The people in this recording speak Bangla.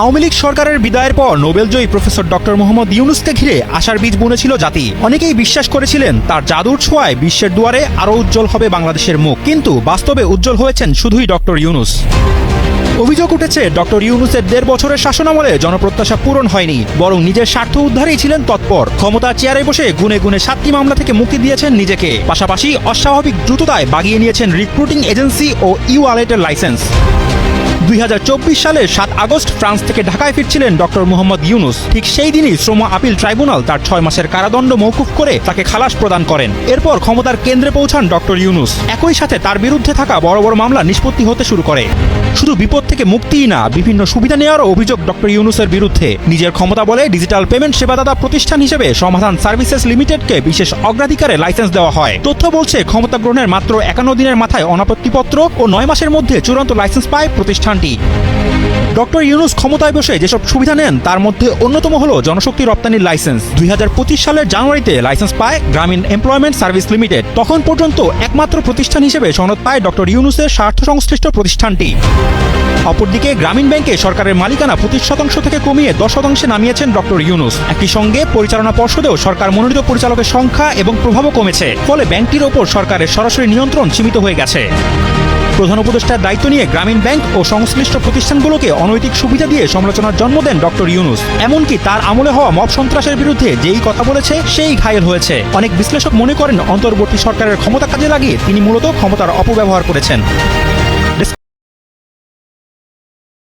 আওয়ামী লীগ সরকারের বিদায়ের পর নোবেলজয়ী প্রফেসর ডক্টর মোহাম্মদ ইউনূসকে ঘিরে আশার বীজ বুনেছিল জাতি। অনেকেই বিশ্বাস করেছিলেন তার জাদুর ছোঁয়ায় বিশ্বের দুয়ারে আরও উজ্জ্বল হবে বাংলাদেশের মুখ, কিন্তু বাস্তবে উজ্জ্বল হয়েছেন শুধুই ডক্টর ইউনূস। অভিযোগ উঠেছে ডক্টর ইউনূসের ১.৫ বছরের শাসনামলে জনপ্রত্যাশা পূরণ হয়নি, বরং নিজের স্বার্থ উদ্ধারেই ছিলেন তৎপর। ক্ষমতার চেয়ারে বসে গুনে গুনে ৭টি মামলা থেকে মুক্তি দিয়েছেন নিজেকে, পাশাপাশি অস্বাভাবিক দ্রুততায় বাগিয়ে নিয়েছেন রিক্রুটিং এজেন্সি ও ই-ওয়ালেটের লাইসেন্স। ২০২৪ সালের ৭ আগস্ট ফ্রান্স থেকে ঢাকায় ফিরছিলেন ডক্টর মোহাম্মদ ইউনূস। ঠিক সেই দিনই শ্রম আপিল ট্রাইব্যুনাল তার ৬ মাসের কারাদণ্ড মওকুফ করে তাকে খালাস প্রদান করেন। এরপর ক্ষমতার কেন্দ্রে পৌঁছান ডক্টর ইউনূস। একই সাথে তার বিরুদ্ধে থাকা বড় বড় মামলা নিষ্পত্তি হতে শুরু করে। শুধু বিপদ থেকে মুক্তিই না, বিভিন্ন সুবিধা নেওয়ারও অভিযোগ ডক্টর ইউনূসের বিরুদ্ধে। নিজের ক্ষমতা বলে ডিজিটাল পেমেন্ট সেবাদাতা প্রতিষ্ঠান হিসেবে সমাধান সার্ভিসেস লিমিটেডকে বিশেষ অগ্রাধিকারে লাইসেন্স দেওয়া হয়। তথ্য বলছে ক্ষমতা গ্রহণের মাত্র ৫১ দিনের মাথায় অনাপত্তিপত্র ও ৯ মাসের মধ্যে চূড়ান্ত লাইসেন্স পায় প্রতিষ্ঠানটি। ডক্টর ইউনূস ক্ষমতায় বসে যেসব সুবিধা নেন তার মধ্যে অন্যতম হল জনশক্তি রপ্তানির লাইসেন্স। ২০২৫ সালের জানুয়ারিতে লাইসেন্স পায় গ্রামীণ এমপ্লয়মেন্ট সার্ভিস লিমিটেড। তখন পর্যন্ত একমাত্র প্রতিষ্ঠান হিসেবে সনদ পায় ডক্টর ইউনূসের স্বার্থ সংশ্লিষ্ট প্রতিষ্ঠানটি। অপরদিকে গ্রামীণ ব্যাংকে সরকারের মালিকানা ২৫% থেকে কমিয়ে ১০% নামিয়েছেন ডক্টর ইউনূস। একই সঙ্গে পরিচালনা পর্ষদেও সরকার মনোনীত পরিচালকের সংখ্যা এবং প্রভাবও কমেছে, ফলে ব্যাংকটির ওপর সরকারের সরাসরি নিয়ন্ত্রণ সীমিত হয়ে গেছে। প্রধান উপদেষ্টার দায়িত্ব নিয়ে গ্রামীণ ব্যাংক ও সংশ্লিষ্ট প্রতিষ্ঠানগুলোকে অনৈতিক সুবিধা দিয়ে সমালোচনার জন্ম দেন ডক্টর ইউনূস। এমনকি তার আমলে হওয়া মব সন্ত্রাসের বিরুদ্ধে যেই কথা বলেছে সেই ঘায়েল হয়েছে। অনেক বিশ্লেষক মনে করেন অন্তর্বর্তী সরকারের ক্ষমতা কাজে লাগিয়ে তিনি মূলত ক্ষমতার অপব্যবহার করেছেন।